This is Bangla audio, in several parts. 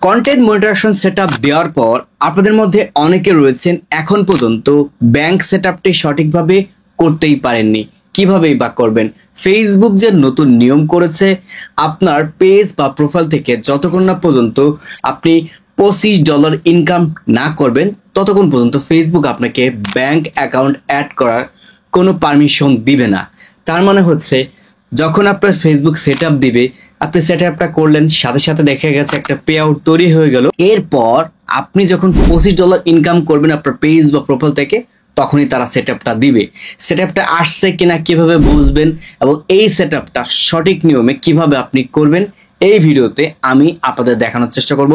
কন্টেন্ট মনিটরেশন সেটআপ দেওয়ার পর আপনাদের মধ্যে অনেকে রয়েছেন এখন পর্যন্ত ব্যাংক সেটআপটি সঠিকভাবে করতেই পারেননি। কিভাবেই বা করবেন? ফেসবুক যে নতুন নিয়ম করেছে, আপনার পেজ বা প্রোফাইল থেকে যতক্ষণ না পর্যন্ত আপনি $25 ইনকাম না করবেন ততক্ষণ পর্যন্ত ফেসবুক আপনাকে ব্যাংক অ্যাকাউন্ট অ্যাড করার কোনো পারমিশন দিবে না। তার মানে হচ্ছে যখন আপনার ফেসবুক সেটআপ দিবে, আপনি সেটআপটা করলেন, সাথে সাথে দেখা গেছে একটা পে আউট তৈরি হয়ে গেল। এরপর আপনি যখন $25 ইনকাম করবেন আপনার পেজ বা প্রোফাইল থেকে, তখনই তারা সেটআপটা দিবে। সেটআপটা আসছে কিনা কিভাবে বুঝবেন এবং এই সেটআপটা সঠিক নিয়মে কিভাবে আপনি করবেন, এই ভিডিওতে আমি আপনাদের দেখানোর চেষ্টা করব।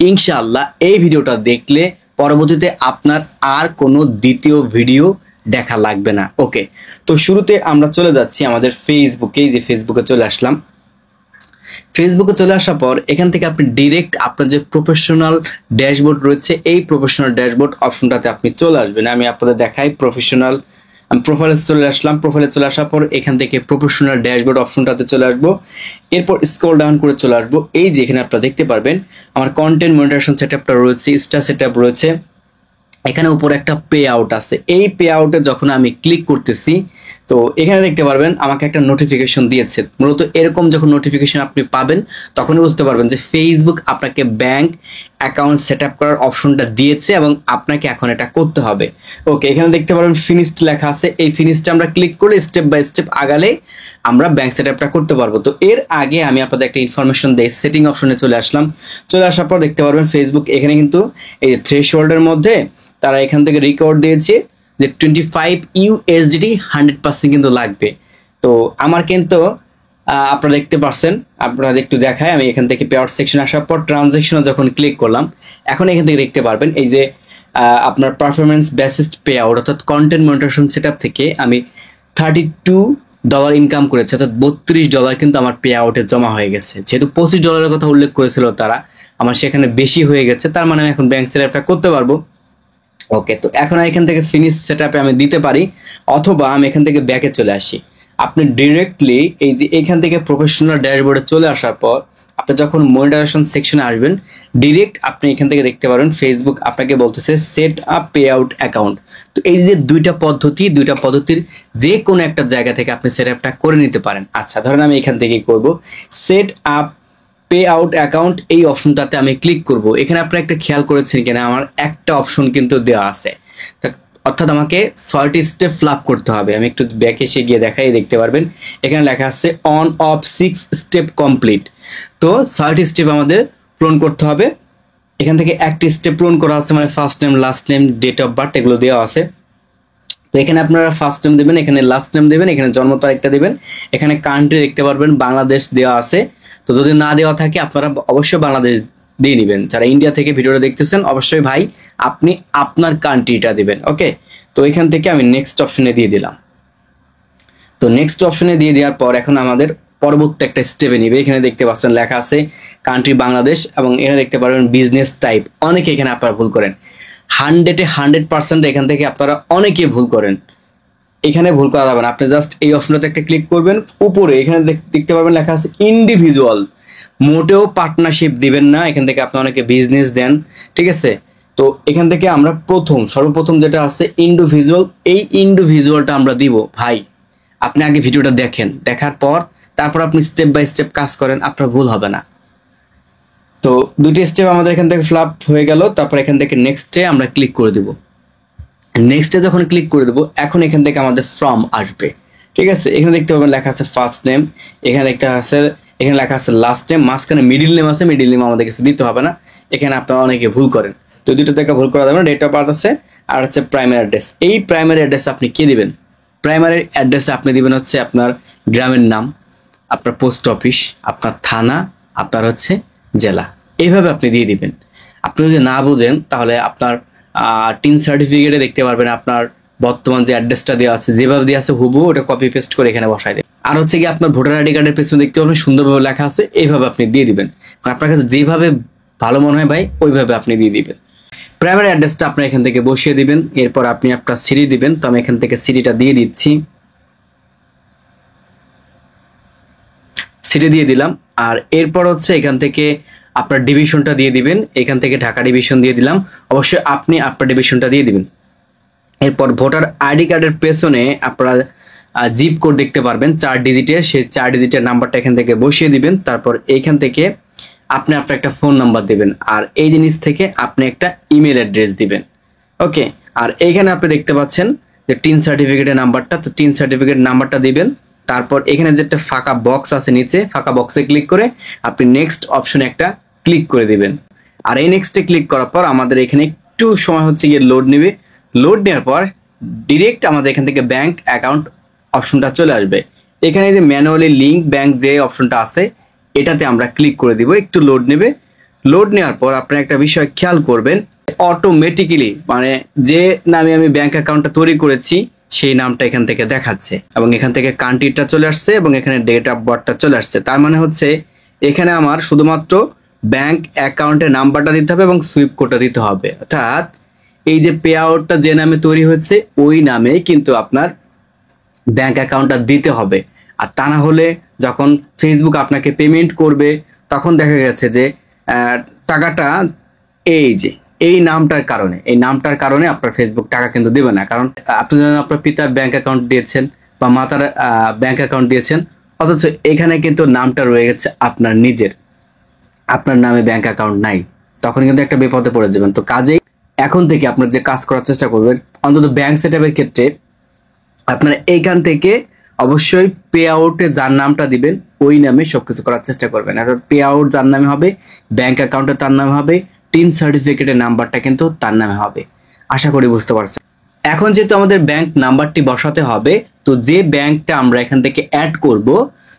ইনশাআল্লাহ এই ভিডিওটা দেখলে পরবর্তীতে আপনার আর কোনো দ্বিতীয় ভিডিও দেখা লাগবে না। ওকে, তো শুরুতে আমরা চলে যাচ্ছি আমাদের ফেসবুকে। যে ফেসবুকে চলে আসলাম, ফেসবুকে চলে আসার পর এখান থেকে আপনি ডিরেক্ট আপনার যে প্রফেশনাল ড্যাশবোর্ড রয়েছে, এই প্রফেশনাল ড্যাশবোর্ড অপশনটাতে আপনি চলে আসবেন। আমি আপনাদের দেখাই প্রফেশনাল। আমি প্রোফাইলে চলে আসলাম। প্রোফাইলে চলে আসার পর এখান থেকে প্রফেশনাল ড্যাশবোর্ড অপশনটাতে চলে আসবো। এরপর স্ক্রল ডাউন করে চলে আসবো। এই যে এখানে আপনারা দেখতে পারবেন আমার কন্টেন্ট মনিটরেশন সেটআপটা রয়েছে, স্টার সেটআপ রয়েছে। এখানে উপরে একটা পে আউট আছে। এই পে আউটে যখন আমি ক্লিক করতেছি, তো এখানে দেখতে পারবেন আমাকে একটা নোটিফিকেশন দিয়েছে। মূলত এরকম যখন নোটিফিকেশন আপনি পাবেন তখনই বুঝতে পারবেন যে ফেসবুক আপনাকে ব্যাংক অ্যাকাউন্ট সেট আপ করার অপশনটা দিয়েছে এবং আপনাকে এখন এটা করতে হবে। ওকে, এখানে দেখতে পারবেন ফিনিশড লেখা আছে। এই ফিনিশটা আমরা ক্লিক করে স্টেপ বাই স্টেপ আগালে আমরা ব্যাংক সেট আপটা করতে পারবো। তো এর আগে আমি আপনাদের একটা ইনফরমেশন দেই। সেটিং অপশনে চলে আসলাম। চলে আসার পর দেখতে পারবেন ফেসবুক এখানে কিন্তু এই থ্রেশহোল্ডের মধ্যে তারা এখান থেকে রেকর্ড দিয়েছে যে 25 USDT 100% কিন্তু লাগবে। তো আমার কিন্তু আপনারা দেখতে পাচ্ছেন, আপনারা একটু দেখায়। আমি এখান থেকে পে আউট সেকশন আসার পর ট্রানজ্যাকশনে যখন ক্লিক করলাম, এখন এখান থেকে দেখতে পারবেন এই যে আপনার পারফরমেন্স বেসিসড পে আউট অর্থাৎ কন্টেন্ট মনিটরেশন সেটআপ থেকে আমি $32 ইনকাম করেছি, অর্থাৎ $32 কিন্তু আমার পে আউটে জমা হয়ে গেছে। যেহেতু $25 কথা উল্লেখ করেছিল তারা, আমার সেখানে বেশি হয়ে গেছে। তার মানে আমি এখন ব্যাংক সেটআপটা করতে পারবো। ওকে, তো এখন এখান থেকে ফিনিশ সেটআপে আমি দিতে পারি, অথবা আমি এখান থেকে ব্যাকে চলে আসি। আপনি ডিরেক্টলি এই যে এখান থেকে প্রফেশনাল ড্যাশবোর্ডে চলে আসার পর আপনি যখন মনিটরেশন সেকশনে আসবেন, ডিরেক্ট আপনি এখান থেকে দেখতে পারেন ফেসবুক আপনাকে বলতেছে set up pay out account. তো এই যে দুইটা পদ্ধতির যে কোনো একটা জায়গা থেকে আপনি সেট আপটা করে নিতে পারেন। আচ্ছা, ধরেন আমি এখান থেকেই করব set up pay out account, এই অপশনটাতে আমি ক্লিক করব। এখানে আপনারা একটা খেয়াল করেছেন কিনা, আমার একটা অপশন কিন্তু দেওয়া আছে, অর্থাৎ আমাকে 6টি স্টেপ ফ্লাপ করতে হবে। আমি একটু ব্যাক এসে গিয়ে দেখাই, দেখতে পারবেন এখানে লেখা আছে অন অফ 6 স্টেপ কমপ্লিট। তো 6টি স্টেপ আমাদের পূরণ করতে হবে। এখান থেকে একটি স্টেপ পূরণ করা আছে, মানে first name, last name, date of birth এগুলো দেওয়া আছে। তো এখানে আপনারা ফার্স্ট নেম দেবেন, এখানে লাস্ট নেম দেবেন, এখানে জন্ম তারিখটা দেবেন। এখানে কান্ট্রি দেখতে পারবেন বাংলাদেশ দেওয়া আছে। তো যদি না দেওয়া থাকে আপনারা অবশ্যই বাংলাদেশ দিয়ে নেবেন। যারা ইন্ডিয়া থেকে ভিডিওটা দেখতেছেন অবশ্যই ভাই আপনি আপনার কান্ট্রিটা দিবেন। ওকে, তো এখান থেকে আমি নেক্সট অপশনে দিয়ে দিলাম। তো নেক্সট অপশনে দিয়ে দেওয়ার পর এখন আমাদের পরবর্তী একটা স্টেপে নিবে। এখানে দেখতে পাচ্ছেন লেখা আছে কান্ট্রি বাংলাদেশ, এবং এখানে দেখতে পারবেন বিজনেস টাইপ। অনেকে এখানে আপনারা ভুল করেন, 100% এখান থেকে আপনারা অনেকে ভুল করেন। এখানে ভুল করা যাবে না। আপনি জাস্ট এই অপশনটাতে একটা ক্লিক করবেন। উপরে এখানে দেখতে পারবেন লেখা আছে ইন্ডিভিজুয়াল। মোটেও পার্টনারশিপ দিবেন না, এখান থেকে আপনি অনেকে বিজনেস দেন, ঠিক আছে। তো এখান থেকে আমরা সর্বপ্রথম যেটা আছে ইন্ডিভিজুয়াল, এই ইন্ডিভিজুয়ালটা আমরা দিব। ভাই আপনি আগে ভিডিওটা দেখেন, দেখার পর তারপর আপনি স্টেপ বাই স্টেপ কাজ করেন, আপনার ভুল হবে না। তো দুটি স্টেপ আমাদের এখান থেকে ফ্লাপ হয়ে গেল। তারপর এখান থেকে নেক্সটে আমরা ক্লিক করে দেব। নেক্সটে যখন ক্লিক করে দেবো, এখন এখান থেকে আমাদের ফর্ম আসবে, ঠিক আছে। এখানে দেখতে পাবেন লেখা আছে ফার্স্ট নেম, এখানে লেখা আছে লাস্ট নেম, মাঝখানে মিডিল নেম আছে। মিডিল নেম আমাদের কিছু দিতে হবে না। এখানে আপনারা অনেকে ভুল করেন, তো দুটো থেকে ভুল করা যাবে না। ডেট অফ বার্থ আছে, আর হচ্ছে প্রাইমারি অ্যাড্রেস। এই প্রাইমারি অ্যাড্রেস আপনি কে দিবেন? প্রাইমারি অ্যাড্রেসে আপনি দিবেন হচ্ছে আপনার গ্রামের নাম, আপনার পোস্ট অফিস, আপনার থানা, আপনার হচ্ছে জেলা, এইভাবে আপনি দিয়ে দিবেন। আপনি যদি না বুঝেন তাহলে আপনার টিন সার্টিফিকেটে দেখতে পারবেন আপনার বর্তমান যে অ্যাড্রেসটা দেওয়া আছে, যেভাবে দেওয়া আছে হুবহু ওটা কপি পেস্ট করে এখানে বসাই দেবেন। আর হচ্ছে কি আপনার ভোটার আইডি কার্ডের পেছনে দেখতে পাবেন সুন্দরভাবে লেখা আছে, এইভাবে আপনি দিয়ে দিবেন। আপনার কাছে যেভাবে ভালো মনে হয় ভাই ওইভাবে আপনি দিয়ে দিবেন। প্রাইমারি অ্যাড্রেসটা আপনি এখান থেকে বসিয়ে দিবেন। এরপর আপনি আপনার সিটি দিবেন। তো আমি এখান থেকে সিটিটা দিয়ে দিচ্ছি, সিটি দিয়ে দিলাম। আর এরপর হচ্ছে এখান থেকে আপনার ডিভিশনটা দিয়ে দিবেন। এখান থেকে ঢাকা ডিভিশন দিয়ে দিলাম, অবশ্যই আপনি আপনার ডিভিশনটা দিয়ে দিবেন। এরপর ভোটার আইডি কার্ডের পেছনে আপনারা জিপ কোড দেখতে পারবেন 4 ডিজিটের, সেই 4 ডিজিটের নাম্বারটা এখান থেকে বসিয়ে দিবেন। তারপর এইখান থেকে আপনি আপনার একটা ফোন নাম্বার দিবেন, আর এই জিনিস থেকে আপনি একটা ইমেল অ্যাড্রেস দিবেন। ওকে, আর এইখানে আপনি দেখতে পাচ্ছেন যে টিন সার্টিফিকেটের নাম্বারটা, তো টিন সার্টিফিকেট নাম্বারটা দিবেন। তারপর এখানে যে একটা ফাঁকা বক্স আছে নিচে, ফাঁকা বক্সে ক্লিক করে আপনি নেক্সট অপশনে একটা ক্লিক করে দিবেন। আর এই নেক্সটে ক্লিক করার পর আমাদের এখানে একটু সময় হচ্ছে গিয়ে লোড নেবে। লোড নেওয়ার পর ডিরেক্ট আমাদের এখান থেকে ব্যাংক অ্যাকাউন্ট অপশনটা চলে আসবে। এখানে যে ম্যানুয়ালি লিঙ্ক ব্যাংক যে অপশনটা আছে এটাতে আমরা ক্লিক করে দিব। একটু লোড নেবে। লোড নেওয়ার পর আপনারা একটা বিষয় খেয়াল করবেন, অটোমেটিক্যালি মানে যে নামে আমি ব্যাংক অ্যাকাউন্টটা তৈরি করেছি সেই নামটা এখান থেকে দেখাচ্ছে, এবং এখান থেকে কান্ট্রিটা চলে আসছে এবং এখানে ডেট অফ বার্থটা চলে আসছে। তার মানে হচ্ছে এখানে আমার শুধুমাত্র ব্যাংক অ্যাকাউন্টের নাম্বারটা দিতে হবে এবং সুইপ কোডটা দিতে হবে। অর্থাৎ এই যে পে আউটটা যে নামে তৈরি হয়েছে ওই নামে কিন্তু আপনার ব্যাংক অ্যাকাউন্টটা দিতে হবে। আর তা না হলে যখন ফেসবুক আপনাকে পেমেন্ট করবে তখন দেখা গেছে যে টাকাটা এই যে এই নামটার কারণে আপনার ফেসবুক টাকা কিন্তু দেবে না। কারণ আপনি যখন আপনার পিতার ব্যাংক অ্যাকাউন্ট দিয়েছেন বা মাতার ব্যাংক অ্যাকাউন্ট দিয়েছেন, অথচ এখানে কিন্তু নামটা রয়ে গেছে আপনার নিজের, আপনার নামে ব্যাংক অ্যাকাউন্ট নাই, তখন কিন্তু একটা বিপদে পড়ে যাবেন। তো কাজেই এখন থেকে আপনার যে কাজ করার চেষ্টা করবেন, অন্তত ব্যাংক সেটআপের ক্ষেত্রে আপনারা এইখান থেকে অবশ্যই পে আউটে যার নামটা দিবেন ওই নামে সবকিছু করার চেষ্টা করবেন। আর পে আউট যার নামে হবে, ব্যাংক অ্যাকাউন্টে তার নামে হবে, টিন সার্টিফিকেটের নাম্বারটা কিন্তু তার নামে হবে। আশা করি বুঝতে পারছেন। এখন যেহেতু আমাদের ব্যাংক নাম্বারটি বসাতে হবে, তো যে ব্যাংকটা আমরা এখান থেকে অ্যাড করব,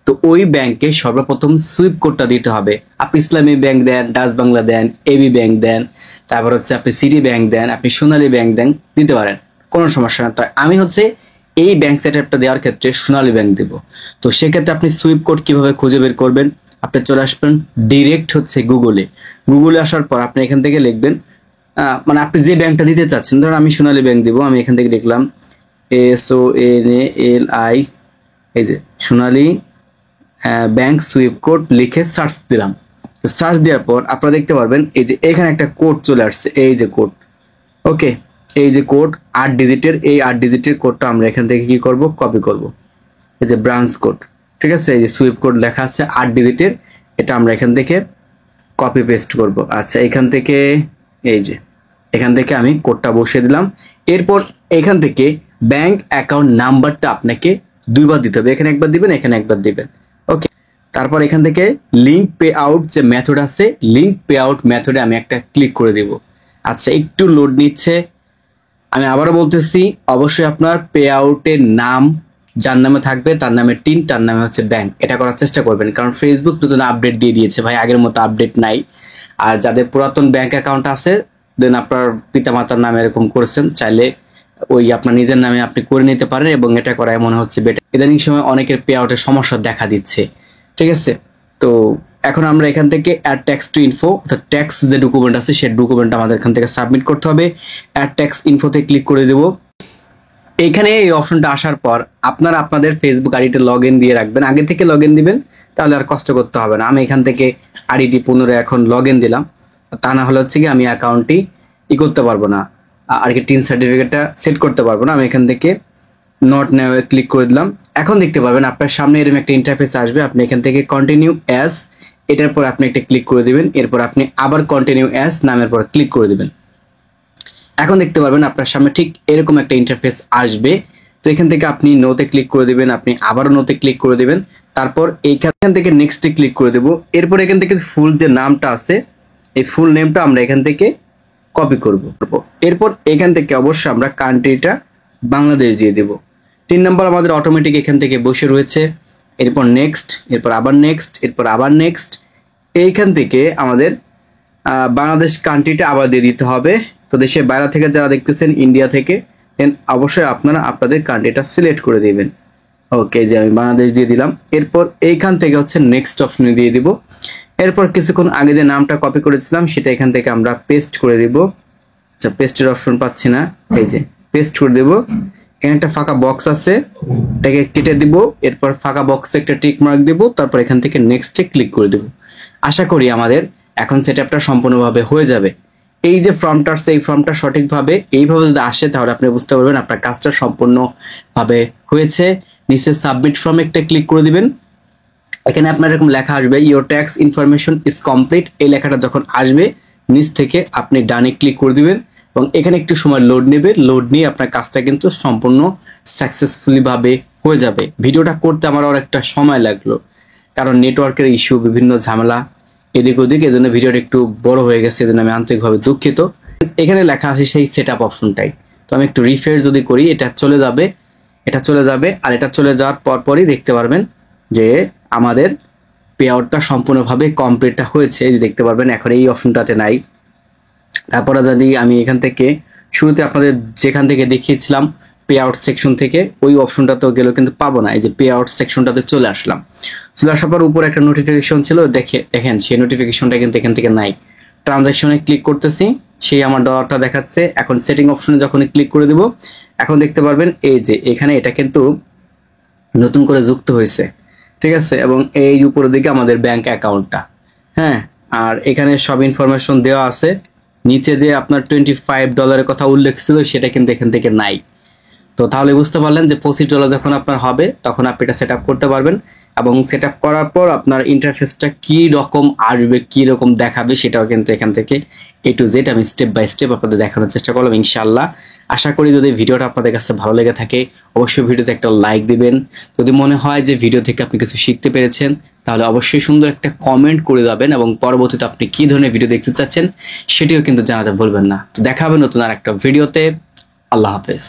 তো ওই ব্যাংকে সর্বপ্রথম সুইপ কোডটা দিতে হবে। আপনি ইসলামী ব্যাংক দেন, ডাচ বাংলা দেন, এবি ব্যাংক দেন, তারপর হচ্ছে আপনি সিটি ব্যাংক দেন, আপনি সোনালী ব্যাংক দেন, দিতে পারেন, কোনো সমস্যা না। তো আমি হচ্ছে এই ব্যাংক সেটআপটা দেওয়ার ক্ষেত্রে সোনালী ব্যাংক দেব। তো সেক্ষেত্রে আপনি সুইপ কোড কিভাবে খুঁজে বের করবেন, আপনি চলে আসবেন ডিরেক্ট হচ্ছে গুগলে আসার পর আপনি এখান থেকে লিখবেন মানে আপনি যে ব্যাংকটা দিতে চাচ্ছেন। ধরুন আমি সোনালী ব্যাংক দিব, আমি এখান থেকে লিখলাম SONALI, এই যে সোনালী ব্যাংক সুইপ কোড লিখে সার্চ দিলাম। তো সার্চ দেওয়ার পর আপনারা দেখতে পারবেন এই যে এখানে একটা কোড চলে আসছে, এই যে কোড। ওকে, এই যে কোড 8 ডিজিটের, এই 8 ডিজিটের কোডটা আমরা এখান থেকে কি করব, কপি করব। এই যে ব্রাঞ্চ কোড, ঠিক আছে, এই যে সুইপ কোড লেখা আছে 8 ডিজিটের, এটা আমরা এখান থেকে কপি পেস্ট করব। আচ্ছা, এখান থেকে এই যে এখান থেকে আমি কোডটা বসিয়ে দিলাম। এরপর এখান থেকে ব্যাংক অ্যাকাউন্ট নাম্বারটা আপনাকে দুইবার দিতে হবে, এখানে একবার দিবেন, এখানে একবার দিবেন। ওকে, তারপর এখান থেকে লিঙ্ক পে আউট যে মেথড আছে, লিঙ্ক পে আউট মেথডে আমি একটা ক্লিক করে দিব। আচ্ছা, একটু লোড নিচ্ছে। আমি আবারও বলতেছি, অবশ্যই আপনার পে আউটের নাম যার নামে থাকবে তার নামে টিন, তার নামে হচ্ছে ব্যাংক, এটা করার চেষ্টা করবেন। কারণ ফেসবুক নতুন আপডেট দিয়ে দিয়েছে ভাই, আগের মতো আপডেট নাই। আর যাদের পুরাতন ব্যাংক অ্যাকাউন্ট আছে, দেন আপনার পিতামাতার নামে এরকম করেছেন, চাইলে ওই আপনার নিজের নামে আপনি করে নিতে পারেন, এবং এটা করায় মনে হচ্ছে বেটার। ইদানিং সময় অনেকের পে আউটের সমস্যা দেখা দিচ্ছে, ঠিক আছে। তো এখন আমরা এখান থেকে অ্যাড ট্যাক্স টু ইনফো, অর্থাৎ ট্যাক্স যে ডকুমেন্ট আছে সেই ডকুমেন্ট আমাদের এখান থেকে সাবমিট করতে হবে। অ্যাড ট্যাক্স ইনফোতে ক্লিক করে দেব। এইখানে এই অপশনটা আসার পর আপনারা আপনাদের ফেসবুক আইডিতে লগ ইন দিয়ে রাখবেন, আগে থেকে লগ ইন দিবেন, তাহলে আর কষ্ট করতে হবে না। আমি এখান থেকে আইডিটি পুনরায় এখন লগ ইন দিলাম, তা না হলে হচ্ছে কি আমি অ্যাকাউন্টটি করতে পারবো না, আর কি টিন সার্টিফিকেটটা সেট করতে পারবো না। আমি এখান থেকে নট নাও ক্লিক করে দিলাম। এখন দেখতে পাবেন আপনার সামনে এরকম একটা ইন্টারফেস আসবে, আপনি এখান থেকে কন্টিনিউ অ্যাজ, এটার পর আপনি একটা ক্লিক করে দিবেন, এরপর আপনি আবার কন্টিনিউ অ্যাজ নামের পর ক্লিক করে দিবেন। এখন দেখতে পারবেন আপনার সামনে ঠিক এরকম একটা ইন্টারফেস আসবে। তো এখান থেকে আপনি নোতে ক্লিক করে দিবেন, আপনি আবারও নোতে ক্লিক করে দিবেন, তারপর এইখান থেকে নেক্সটে ক্লিক করে দেব। এরপর এখান থেকে ফুল যে নামটা আছে এই ফুল নেমটা আমরা এখান থেকে কপি করব। এরপর এখান থেকে অবশ্যই আমরা কান্ট্রিটা বাংলাদেশ দিয়ে দেব। 3 নাম্বার আমাদের অটোমেটিক এখান থেকে বসে রয়েছে। এরপর নেক্সট, এরপর আবার নেক্সট, এরপর আবার নেক্সট। এইখান থেকে আমাদের বাংলাদেশ কান্ট্রিটা আবার দিয়ে দিতে হবে। তো দেশের বাইরে থেকে যারা দেখতেছেন, ইন্ডিয়া থেকে, দেন অবশ্যই আপনারা আপনাদের কান্ট্রিটা সিলেক্ট করে দিবেন। ওকে, যে আমি বাংলাদেশ দিয়ে দিলাম। এরপর এইখান থেকে হচ্ছে নেক্সট অপশনে দিয়ে দিব। এরপর কিছুক্ষণ আগে যে নামটা কপি করেছিলাম সেটা এখান থেকে আমরা পেস্ট করে দিব। আচ্ছা, পেস্টের অপশন পাচ্ছি না, এই যে পেস্ট করে দেব। এখানে একটা ফাঁকা বক্স আছে, এটাকে কেটে দিব। এরপর ফাঁকা বক্সে একটা টিক মার্ক দিব, তারপর এখান থেকে নেক্সটে ক্লিক করে দেব। আশা করি আমাদের এখন সেটআপটা সম্পূর্ণভাবে হয়ে যাবে। এই যে ফর্মটা আসছে, এই ফর্মটা সঠিকভাবে এইভাবে যদি আসে তাহলে আপনি বুঝতে পারবেন আপনার কাজটা সম্পূর্ণভাবে হয়েছে। নিচে সাবমিট ফর্মে একটা ক্লিক করে দিবেন। এখানে আপনার এরকম লেখা আসবে your tax information is complete. এই লেখাটা যখন আসবে নিচ থেকে আপনি ডানে ক্লিক করে দিবেন এবং এখানে একটু সময় লোড নেবে। লোড নিয়ে আপনার কাজটা কিন্তু সম্পূর্ণ সাকসেসফুলি ভাবে হয়ে যাবে। ভিডিওটা করতে আমার অনেকটা সময় লাগলো, কারণ নেটওয়ার্কের ইস্যু, বিভিন্ন ঝামেলা এদিক ওদিক, এজন্য ভিডিওটা একটু বড় হয়ে গেছে, এজন্য আমি আন্তরিকভাবে দুঃখিত। এখানে লেখা আছে সেই সেটআপ অপশনটাই, তো আমি একটু রিফ্রেশ যদি করি এটা চলে যাবে, আর এটা চলে যাওয়ার পরই দেখতে পারবেন যে আমাদের পে আউটটা সম্পূর্ণভাবে কমপ্লিটটা হয়েছে। এই যে দেখতে পারবেন এখন এই অপশনটাতে নাই। তারপরে যদি আমি এখান থেকে শুরুতে আপনাদের যেখান থেকে দেখিয়েছিলাম পে আউট সেকশন থেকে, ওই অপশনটাতেও গেলেও কিন্তু পাবো না। এই যে পে আউট সেকশনটাতে চলে আসলাম। চলে আসার পর উপরে একটা নোটিফিকেশন ছিল, দেখেন সেই নোটিফিকেশনটা কিন্তু এখান থেকে নাই। ট্রানজাকশনে ক্লিক করতেছি, সেই আমার ডলারটা দেখাচ্ছে। এখন সেটিং অপশনে যখন ক্লিক করে দিব, এখন দেখতে পারবেন এই যে এখানে এটা কিন্তু নতুন করে যুক্ত হয়েছে, ঠিক আছে। এবং এই উপরের দিকে আমাদের ব্যাংক অ্যাকাউন্টটা, হ্যাঁ, আর এখানে সব ইনফরমেশন দেওয়া আছে। নিচে যে আপনার $25 কথা উল্লেখ ছিল সেটা কিন্তু এখান থেকে নাই। তো তাহলে বুঝতে পারলেন যে $25 যখন আপনার হবে তখন আপনি এটা সেট আপ করতে পারবেন, এবং সেট আপ করার পর আপনার ইন্টারফেসটা কি রকম আসবে, কি রকম দেখাবে সেটাও কিন্তু এখান থেকে A to Z আমি স্টেপ বাই স্টেপ আপনাদের দেখানোর চেষ্টা করলাম ইনশাআল্লাহ। আশা করি যদি ভিডিওটা আপনাদের কাছে ভালো লেগে থাকে অবশ্যই ভিডিওতে একটা লাইক দিবেন। যদি মনে হয় যে ভিডিও থেকে আপনি কিছু শিখতে পেরেছেন তাহলে অবশ্যই সুন্দর একটা কমেন্ট করে যাবেন, এবং পরবর্তীতে আপনি কি ধরনের ভিডিও দেখতে চাচ্ছেন সেটিও কিন্তু জানাতে ভুলবেন না। তো দেখা হবে নতুন আর একটা ভিডিওতে। আল্লাহ হাফেজ।